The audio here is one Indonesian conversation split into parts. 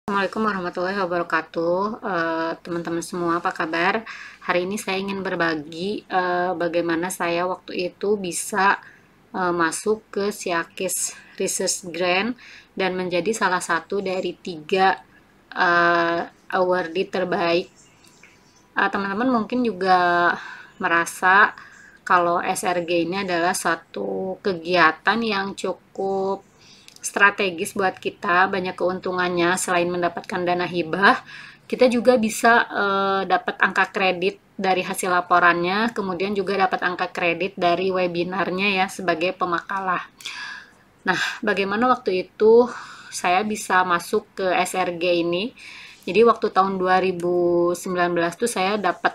Assalamualaikum warahmatullahi wabarakatuh. Teman-teman semua, apa kabar? Hari ini saya ingin berbagi bagaimana saya waktu itu bisa masuk ke Siakis Research Grant dan menjadi salah satu dari 3 awardee terbaik. Teman-teman mungkin juga merasa kalau SRG ini adalah satu kegiatan yang cukup strategis buat kita, banyak keuntungannya. Selain mendapatkan dana hibah, kita juga bisa dapat angka kredit dari hasil laporannya, kemudian juga dapat angka kredit dari webinarnya ya sebagai pemakalah. Nah, bagaimana waktu itu saya bisa masuk ke SRG ini? Jadi waktu tahun 2019 tuh saya dapat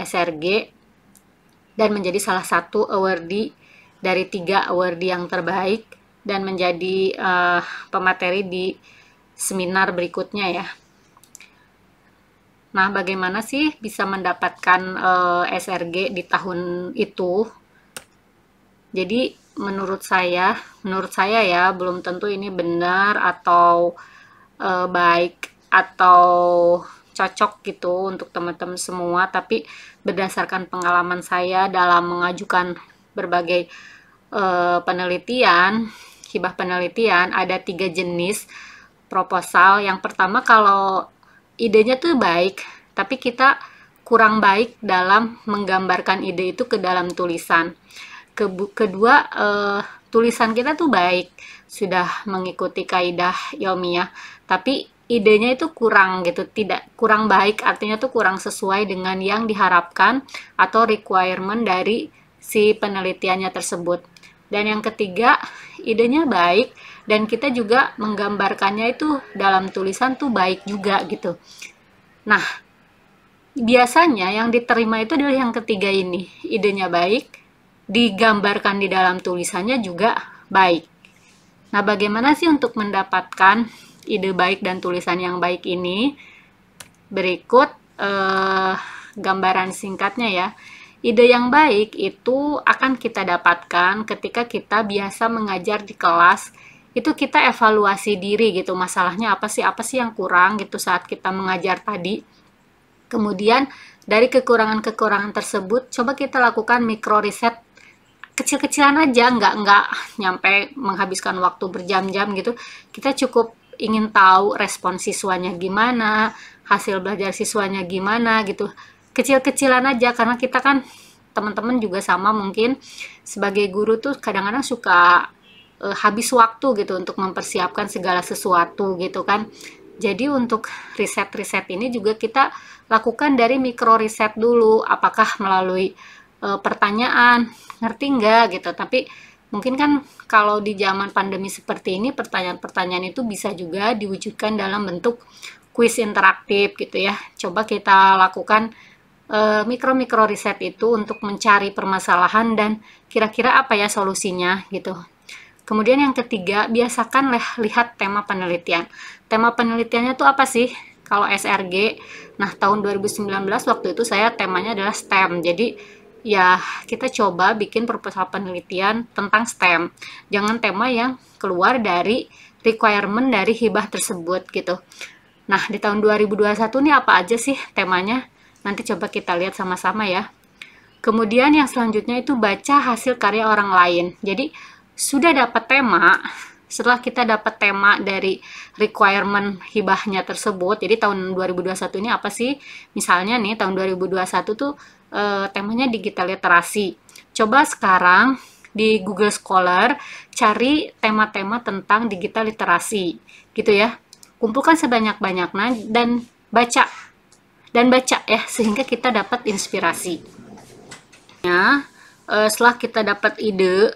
SRG dan menjadi salah satu awardee dari 3 awardee yang terbaik dan menjadi pemateri di seminar berikutnya ya. Nah, bagaimana sih bisa mendapatkan SRG di tahun itu? Jadi menurut saya ya belum tentu ini benar atau baik atau cocok gitu untuk teman-teman semua, tapi berdasarkan pengalaman saya dalam mengajukan berbagai penelitian, hibah penelitian, ada 3 jenis proposal. Yang pertama, kalau idenya tuh baik, tapi kita kurang baik dalam menggambarkan ide itu ke dalam tulisan. Kedua, tulisan kita tuh baik, sudah mengikuti kaidah ilmiah, tapi idenya itu kurang gitu, tidak kurang baik, artinya tuh kurang sesuai dengan yang diharapkan atau requirement dari si penelitiannya tersebut. Dan yang ketiga, idenya baik dan kita juga menggambarkannya itu dalam tulisan tuh baik juga gitu. Nah, biasanya yang diterima itu adalah yang ketiga ini, idenya baik, digambarkan di dalam tulisannya juga baik. Nah, bagaimana sih untuk mendapatkan ide baik dan tulisan yang baik ini? Berikut gambaran singkatnya ya. Ide yang baik itu akan kita dapatkan ketika kita biasa mengajar di kelas. Itu kita evaluasi diri gitu, masalahnya apa sih yang kurang gitu saat kita mengajar tadi. Kemudian dari kekurangan-kekurangan tersebut, coba kita lakukan mikro riset kecil-kecilan aja, nggak nyampe menghabiskan waktu berjam-jam gitu. Kita cukup ingin tahu respon siswanya gimana, hasil belajar siswanya gimana gitu. Kecil-kecilan aja, karena kita kan teman-teman juga sama mungkin sebagai guru tuh kadang-kadang suka habis waktu gitu untuk mempersiapkan segala sesuatu gitu kan. Jadi untuk riset-riset ini juga kita lakukan dari mikro riset dulu, apakah melalui pertanyaan, ngerti nggak gitu. Tapi mungkin kan kalau di zaman pandemi seperti ini, pertanyaan-pertanyaan itu bisa juga diwujudkan dalam bentuk kuis interaktif gitu ya. Coba kita lakukan mikro-mikro riset itu untuk mencari permasalahan dan kira-kira apa ya solusinya gitu. Kemudian yang ketiga, biasakan lihat tema penelitian. Tema penelitiannya tuh apa sih? Kalau SRG, nah tahun 2019 waktu itu saya temanya adalah STEM. Jadi ya kita coba bikin proposal penelitian tentang STEM. Jangan tema yang keluar dari requirement dari hibah tersebut gitu. Nah, di tahun 2021 ini apa aja sih temanya? Nanti coba kita lihat sama-sama ya. Kemudian yang selanjutnya itu baca hasil karya orang lain. Jadi sudah dapat tema, setelah kita dapat tema dari requirement hibahnya tersebut, jadi tahun 2021 ini apa sih? Misalnya nih tahun 2021 tuh temanya digital literasi. Coba sekarang di Google Scholar cari tema-tema tentang digital literasi gitu ya. Kumpulkan sebanyak-banyaknya dan baca ya sehingga kita dapat inspirasi. Setelah kita dapat ide,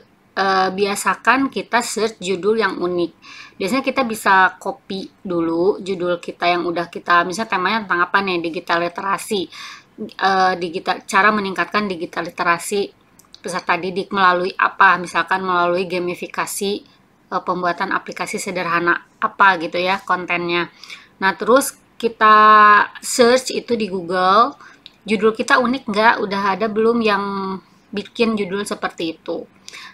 biasakan kita search judul yang unik. Biasanya kita bisa copy dulu judul kita yang udah kita, misalnya temanya tentang apa nih, digital literasi, cara meningkatkan digital literasi peserta didik melalui apa, misalkan melalui gamifikasi, pembuatan aplikasi sederhana apa gitu ya kontennya. Nah, terus kita search itu di Google, judul kita unik nggak, udah ada belum yang bikin judul seperti itu.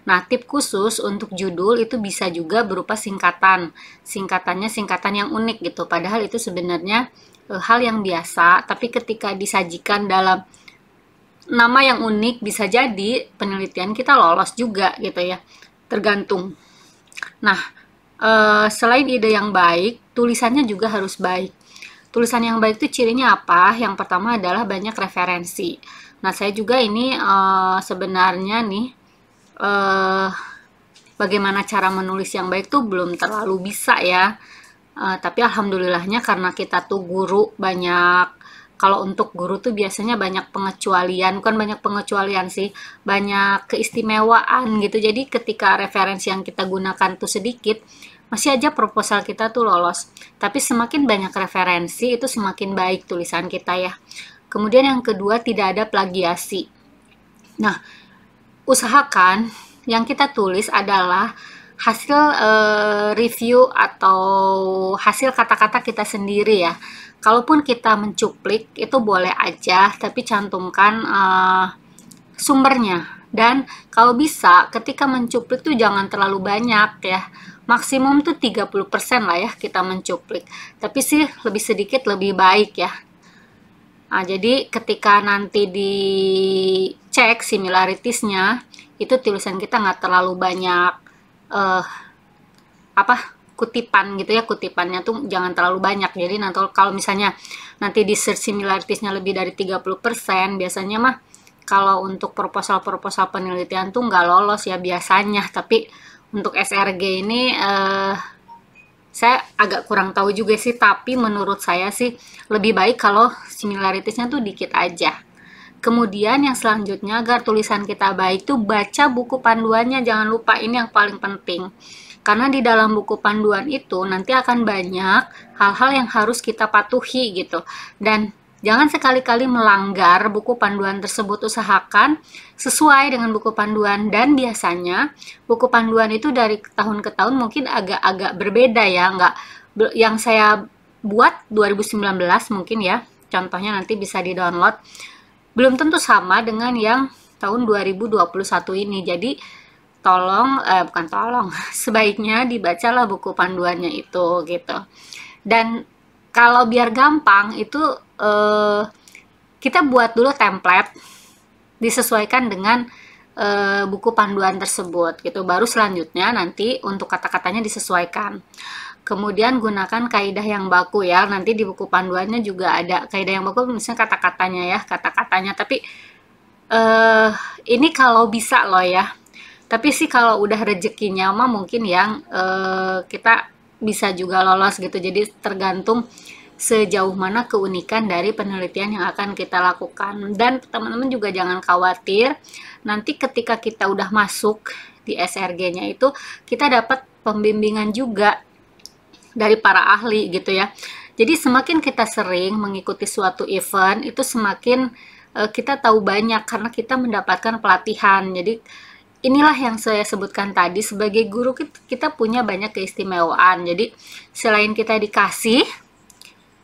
Nah, tip khusus untuk judul itu bisa juga berupa singkatan. Singkatannya singkatan yang unik gitu. Padahal itu sebenarnya hal yang biasa, tapi ketika disajikan dalam nama yang unik bisa jadi penelitian kita lolos juga gitu ya. Tergantung. Nah, selain ide yang baik, tulisannya juga harus baik. Tulisan yang baik itu cirinya apa? Yang pertama adalah banyak referensi. Nah, saya juga ini sebenarnya nih bagaimana cara menulis yang baik tuh belum terlalu bisa ya. Tapi alhamdulillahnya karena kita tuh guru banyak, kalau untuk guru tuh biasanya banyak pengecualian, bukan banyak pengecualian sih, banyak keistimewaan gitu. Jadi ketika referensi yang kita gunakan tuh sedikit, masih aja proposal kita tuh lolos. Tapi semakin banyak referensi itu semakin baik tulisan kita ya. Kemudian yang kedua, tidak ada plagiasi. Nah, usahakan yang kita tulis adalah hasil review atau hasil kata-kata kita sendiri ya. Kalaupun kita mencuplik itu boleh aja, tapi cantumkan sumbernya. Dan kalau bisa ketika mencuplik tuh jangan terlalu banyak ya. Maksimum tuh 30% lah ya kita mencuplik. Tapi sih lebih sedikit lebih baik ya. Nah, jadi ketika nanti dicek similaritiesnya, itu tulisan kita nggak terlalu banyak kutipan gitu ya, kutipannya tuh jangan terlalu banyak. Jadi nanti kalau misalnya nanti di search similaritiesnya lebih dari 30%, biasanya mah kalau untuk proposal-proposal penelitian tuh nggak lolos ya biasanya. Tapi untuk SRG ini saya agak kurang tahu juga sih, tapi menurut saya sih lebih baik kalau similaritiesnya tuh dikit aja. Kemudian yang selanjutnya, agar tulisan kita baik tuh baca buku panduannya, jangan lupa, ini yang paling penting. Karena di dalam buku panduan itu nanti akan banyak hal-hal yang harus kita patuhi gitu. Dan jangan sekali-kali melanggar buku panduan tersebut, usahakan sesuai dengan buku panduan. Dan biasanya buku panduan itu dari tahun ke tahun mungkin agak-agak berbeda ya. Yang saya buat 2019 mungkin ya, contohnya nanti bisa di-download, belum tentu sama dengan yang tahun 2021 ini. Jadi bukan tolong, sebaiknya dibacalah buku panduannya itu gitu. Dan kalau biar gampang itu kita buat dulu template disesuaikan dengan buku panduan tersebut gitu. Baru selanjutnya nanti untuk kata-katanya disesuaikan. Kemudian gunakan kaidah yang baku ya. Nanti di buku panduannya juga ada kaidah yang baku, misalnya kata-katanya ya, kata-katanya. Tapi ini kalau bisa loh ya. Tapi sih kalau udah rezekinya mah mungkin yang kita bisa juga lolos gitu. Jadi tergantung sejauh mana keunikan dari penelitian yang akan kita lakukan. Dan teman-teman juga jangan khawatir, nanti ketika kita udah masuk di SRG-nya itu kita dapat pembimbingan juga dari para ahli gitu ya. Jadi semakin kita sering mengikuti suatu event itu semakin kita tahu banyak karena kita mendapatkan pelatihan. Jadi inilah yang saya sebutkan tadi, sebagai guru kita punya banyak keistimewaan. Jadi selain kita dikasih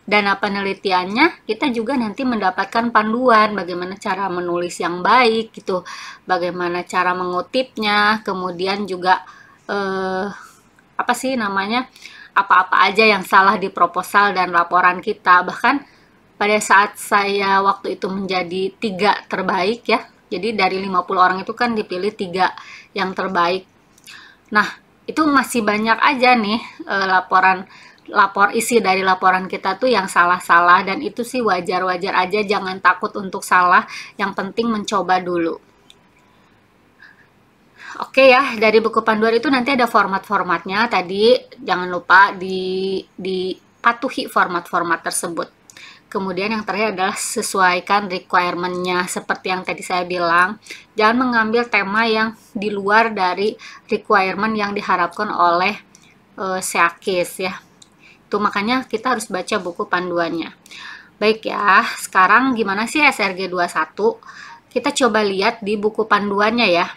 dana penelitiannya, kita juga nanti mendapatkan panduan bagaimana cara menulis yang baik gitu, bagaimana cara mengutipnya, kemudian juga apa-apa aja yang salah di proposal dan laporan kita. Bahkan pada saat saya waktu itu menjadi 3 terbaik ya, jadi dari 50 orang itu kan dipilih 3 yang terbaik. Nah, itu masih banyak aja nih isi dari laporan kita tuh yang salah-salah, dan itu sih wajar-wajar aja, jangan takut untuk salah, yang penting mencoba dulu. Oke ya, dari buku panduan itu nanti ada format-formatnya, tadi jangan lupa dipatuhi format-format tersebut. Kemudian yang terakhir adalah sesuaikan requirement-nya, seperti yang tadi saya bilang, jangan mengambil tema yang di luar dari requirement yang diharapkan oleh SEAKIS ya. Itu makanya kita harus baca buku panduannya. Baik ya, sekarang gimana sih SRG 21? Kita coba lihat di buku panduannya ya.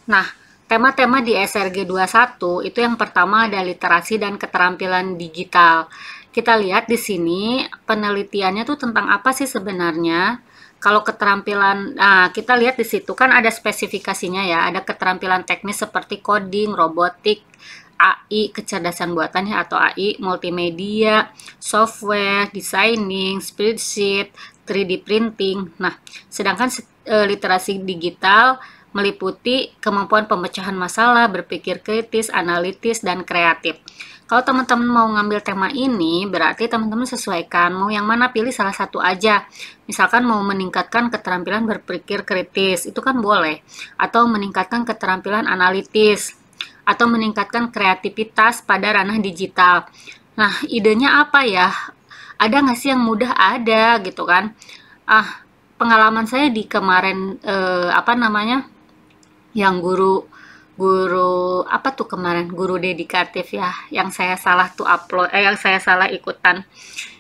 Nah, tema-tema di SRG 21 itu yang pertama ada literasi dan keterampilan digital. Kita lihat di sini penelitiannya tuh tentang apa sih sebenarnya? Kalau keterampilan, nah kita lihat di situ kan ada spesifikasinya ya, ada keterampilan teknis seperti coding, robotik, AI, kecerdasan buatan ya atau AI, multimedia, software, designing, spreadsheet, 3D printing. Nah, sedangkan literasi digital meliputi kemampuan pemecahan masalah, berpikir kritis, analitis, dan kreatif. Kalau teman-teman mau ngambil tema ini, berarti teman-teman sesuaikan mau yang mana, pilih salah satu aja. Misalkan mau meningkatkan keterampilan berpikir kritis, itu kan boleh. Atau meningkatkan keterampilan analitis, atau meningkatkan kreativitas pada ranah digital. Nah, idenya apa ya? Ada nggak sih yang mudah? Ada gitu kan. Pengalaman saya di kemarin, yang guru apa tuh kemarin, guru dedikatif ya, yang saya salah tuh upload, yang saya salah ikutan.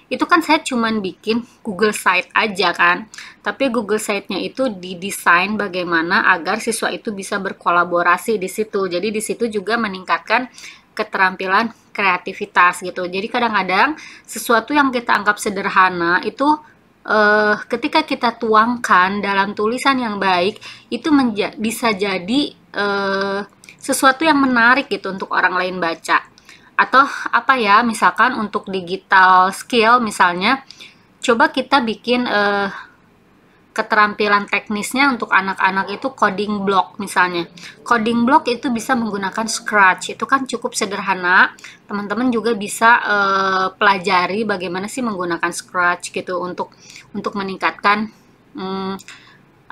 Itu kan saya cuman bikin Google Site aja kan, tapi Google Site-nya itu didesain bagaimana agar siswa itu bisa berkolaborasi di situ. Jadi di situ juga meningkatkan keterampilan kreativitas gitu. Jadi kadang-kadang sesuatu yang kita anggap sederhana itu ketika kita tuangkan dalam tulisan yang baik, itu bisa jadi sesuatu yang menarik gitu untuk orang lain baca. Atau apa ya, misalkan untuk digital skill misalnya, coba kita bikin keterampilan teknisnya untuk anak-anak itu coding block misalnya. Coding block itu bisa menggunakan Scratch, itu kan cukup sederhana. Teman-teman juga bisa pelajari bagaimana sih menggunakan Scratch gitu untuk meningkatkan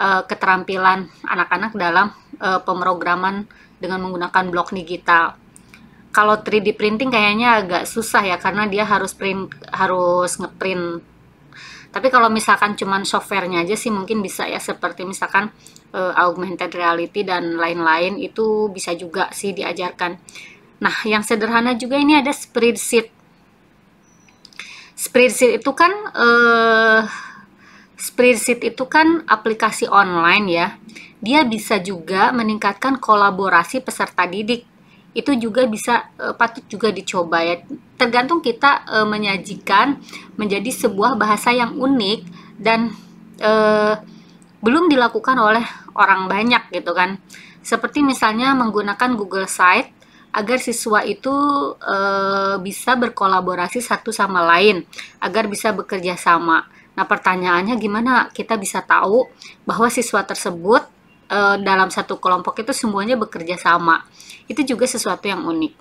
keterampilan anak-anak dalam pemrograman dengan menggunakan blok digital. Kalau 3D printing kayaknya agak susah ya, karena dia harus ngeprint. Tapi kalau misalkan cuman softwarenya aja sih mungkin bisa ya, seperti misalkan augmented reality dan lain-lain, itu bisa juga sih diajarkan. Nah, yang sederhana juga ini ada spreadsheet. Spreadsheet itu kan aplikasi online ya. Dia bisa juga meningkatkan kolaborasi peserta didik. Itu juga bisa patut juga dicoba ya. Tergantung kita menyajikan menjadi sebuah bahasa yang unik dan belum dilakukan oleh orang banyak gitu kan. Seperti misalnya menggunakan Google Site agar siswa itu bisa berkolaborasi satu sama lain, agar bisa bekerja sama. Nah, pertanyaannya gimana kita bisa tahu bahwa siswa tersebut dalam satu kelompok itu semuanya bekerja sama. Itu juga sesuatu yang unik.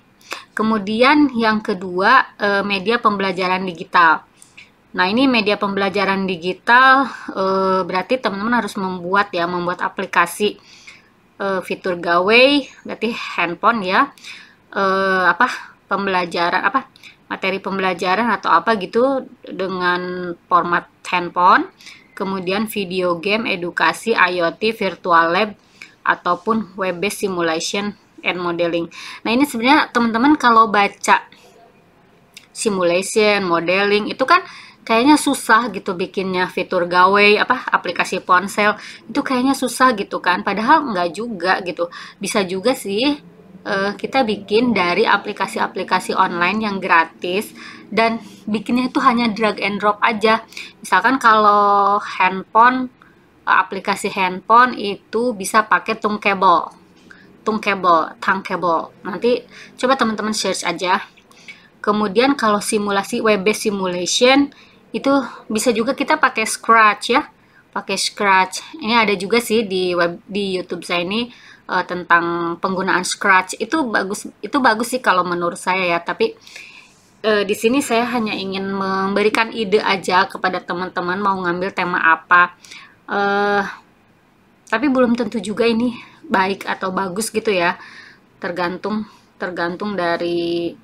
Kemudian yang kedua, media pembelajaran digital. Nah, ini media pembelajaran digital berarti teman-teman harus membuat aplikasi fitur gawai, berarti handphone ya. Materi pembelajaran atau apa gitu dengan format handphone. Kemudian video game, edukasi, IoT, virtual lab, ataupun web-based simulation and modeling. Nah, ini sebenarnya teman-teman kalau baca simulation, modeling, itu kan kayaknya susah gitu bikinnya. Fitur gawai, aplikasi ponsel, itu kayaknya susah gitu kan. Padahal enggak juga gitu. Bisa juga sih kita bikin dari aplikasi-aplikasi online yang gratis, dan bikinnya itu hanya drag and drop aja. Misalkan kalau handphone, aplikasi handphone itu bisa pakai Thunkable. Nanti coba teman-teman search aja. Kemudian kalau simulasi, web-based simulation, itu bisa juga kita pakai Scratch ya. Pakai Scratch. Ini ada juga sih di YouTube saya ini tentang penggunaan Scratch. Itu bagus sih kalau menurut saya ya. Tapi di sini saya hanya ingin memberikan ide aja kepada teman-teman mau ngambil tema apa. Tapi belum tentu juga ini baik atau bagus gitu ya. Tergantung dari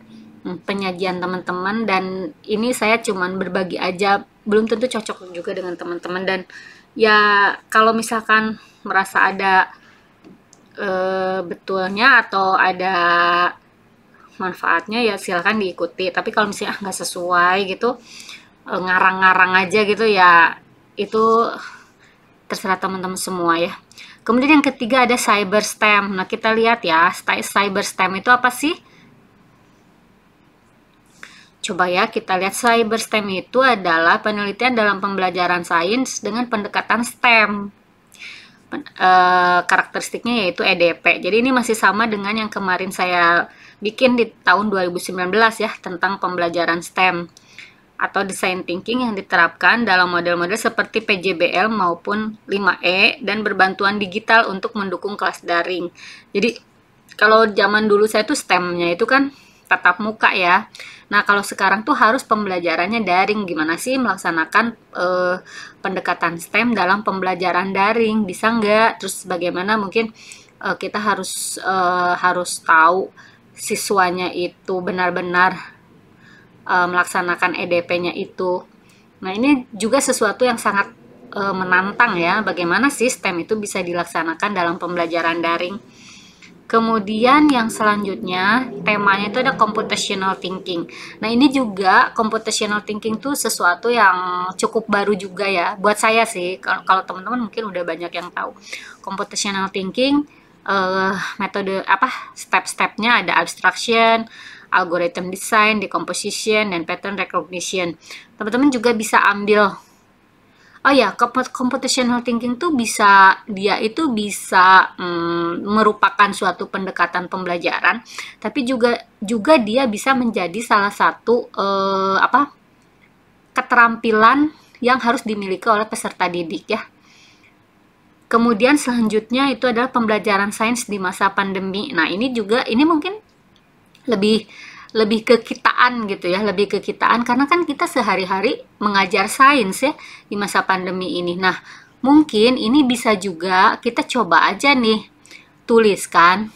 penyajian teman-teman, dan ini saya cuman berbagi aja, belum tentu cocok juga dengan teman-teman. Dan ya kalau misalkan merasa ada betulnya atau ada manfaatnya ya silakan diikuti. Tapi kalau misalnya nggak sesuai gitu, ngarang-ngarang aja gitu ya, itu terserah teman-teman semua ya. Kemudian yang ketiga ada cyber STEM. Nah, kita lihat ya, cyber STEM itu apa sih? Coba ya kita lihat, cyber STEM itu adalah penelitian dalam pembelajaran sains dengan pendekatan STEM. Karakteristiknya yaitu EDP. Jadi ini masih sama dengan yang kemarin saya bikin di tahun 2019 ya, tentang pembelajaran STEM atau design thinking yang diterapkan dalam model-model seperti PJBL maupun 5E dan berbantuan digital untuk mendukung kelas daring. Jadi kalau zaman dulu saya tuh STEM-nya itu kan tatap muka ya. Nah, kalau sekarang tuh harus pembelajarannya daring. Gimana sih melaksanakan pendekatan STEM dalam pembelajaran daring? Bisa nggak? Terus bagaimana mungkin kita harus tahu siswanya itu benar-benar melaksanakan EDP-nya itu. Nah, ini juga sesuatu yang sangat menantang ya. Bagaimana sih STEM itu bisa dilaksanakan dalam pembelajaran daring? Kemudian yang selanjutnya temanya itu ada computational thinking. Nah, ini juga computational thinking tuh sesuatu yang cukup baru juga ya buat saya sih. Kalau teman-teman mungkin udah banyak yang tahu. Computational thinking metode step-stepnya ada abstraction, algorithm design, decomposition, dan pattern recognition. Teman-teman juga bisa ambil. Oh ya, computational thinking tuh dia itu bisa merupakan suatu pendekatan pembelajaran, tapi juga dia bisa menjadi salah satu keterampilan yang harus dimiliki oleh peserta didik ya. Kemudian selanjutnya itu adalah pembelajaran sains di masa pandemi. Nah, ini mungkin lebih ke kitaan gitu ya, lebih ke kitaan karena kan kita sehari-hari mengajar sains ya di masa pandemi ini. Nah, mungkin ini bisa juga kita coba aja nih tuliskan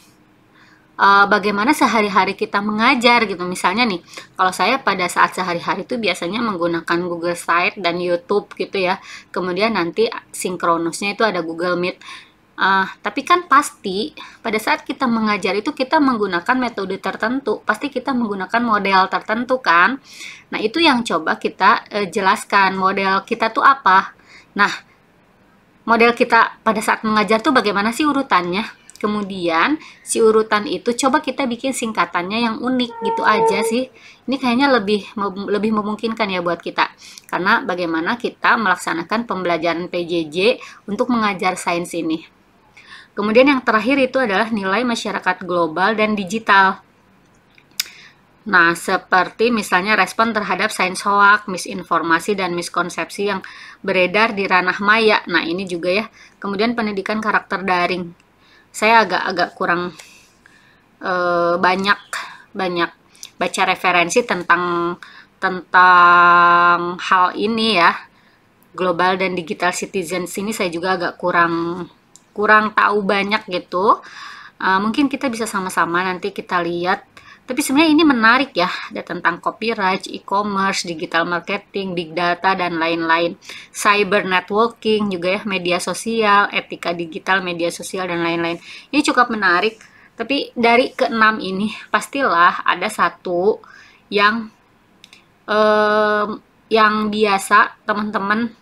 bagaimana sehari-hari kita mengajar gitu. Misalnya nih, kalau saya pada saat sehari-hari itu biasanya menggunakan Google Slide dan YouTube gitu ya. Kemudian nanti sinkronusnya itu ada Google Meet. Tapi kan pasti pada saat kita mengajar itu kita menggunakan metode tertentu, pasti kita menggunakan model tertentu kan. Nah, itu yang coba kita jelaskan, model kita tuh apa. Nah, model kita pada saat mengajar tuh bagaimana sih urutannya. Kemudian si urutan itu coba kita bikin singkatannya yang unik gitu aja sih. Ini kayaknya lebih memungkinkan ya buat kita. Karena bagaimana kita melaksanakan pembelajaran PJJ untuk mengajar sains ini. Kemudian yang terakhir itu adalah nilai masyarakat global dan digital. Nah, seperti misalnya respon terhadap sains hoax, misinformasi, dan miskonsepsi yang beredar di ranah maya. Nah, ini juga ya. Kemudian pendidikan karakter daring. Saya agak kurang banyak baca referensi tentang hal ini ya. Global dan digital citizens ini saya juga agak kurang tahu banyak gitu. Mungkin kita bisa sama-sama nanti kita lihat. Tapi sebenarnya ini menarik ya, ada tentang copyright, e-commerce, digital marketing, big data, dan lain-lain. Cyber networking juga ya, media sosial, etika digital, media sosial, dan lain-lain. Ini cukup menarik, tapi dari keenam ini pastilah ada satu yang biasa teman-teman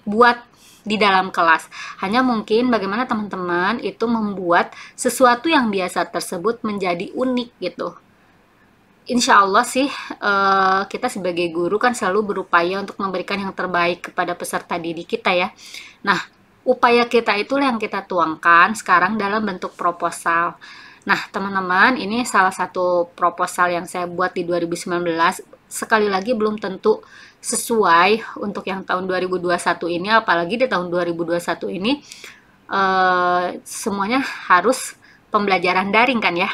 buat di dalam kelas. Hanya mungkin bagaimana teman-teman itu membuat sesuatu yang biasa tersebut menjadi unik gitu. Insya Allah sih kita sebagai guru kan selalu berupaya untuk memberikan yang terbaik kepada peserta didik kita ya. Nah, upaya kita itulah yang kita tuangkan sekarang dalam bentuk proposal. Nah, teman-teman, ini salah satu proposal yang saya buat di 2019. Sekali lagi belum tentu sesuai untuk yang tahun 2021 ini, apalagi di tahun 2021 ini semuanya harus pembelajaran daring kan ya.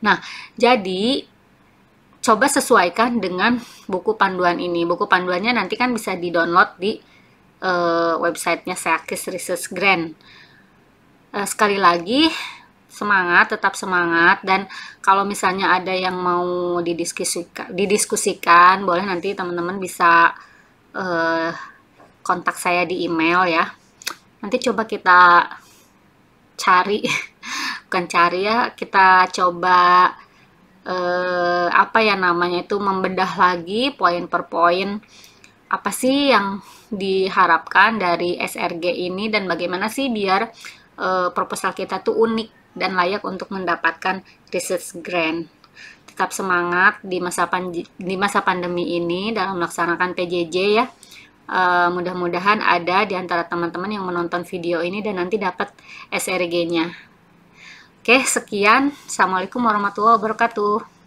Nah, jadi coba sesuaikan dengan buku panduan ini. Buku panduannya nanti kan bisa di-download di websitenya Seakis Research Grant. Sekali lagi, semangat, tetap semangat. Dan kalau misalnya ada yang mau didiskusikan, boleh nanti teman-teman bisa kontak saya di email ya. Nanti coba kita cari, bukan cari ya, kita coba membedah lagi poin per poin apa sih yang diharapkan dari SRG ini dan bagaimana sih biar proposal kita tuh unik dan layak untuk mendapatkan research grant. tetap semangat di masa pandemi ini dalam melaksanakan PJJ ya. Mudah-mudahan ada di antara teman-teman yang menonton video ini dan nanti dapat SRG-nya. Oke, sekian. Assalamualaikum warahmatullahi wabarakatuh.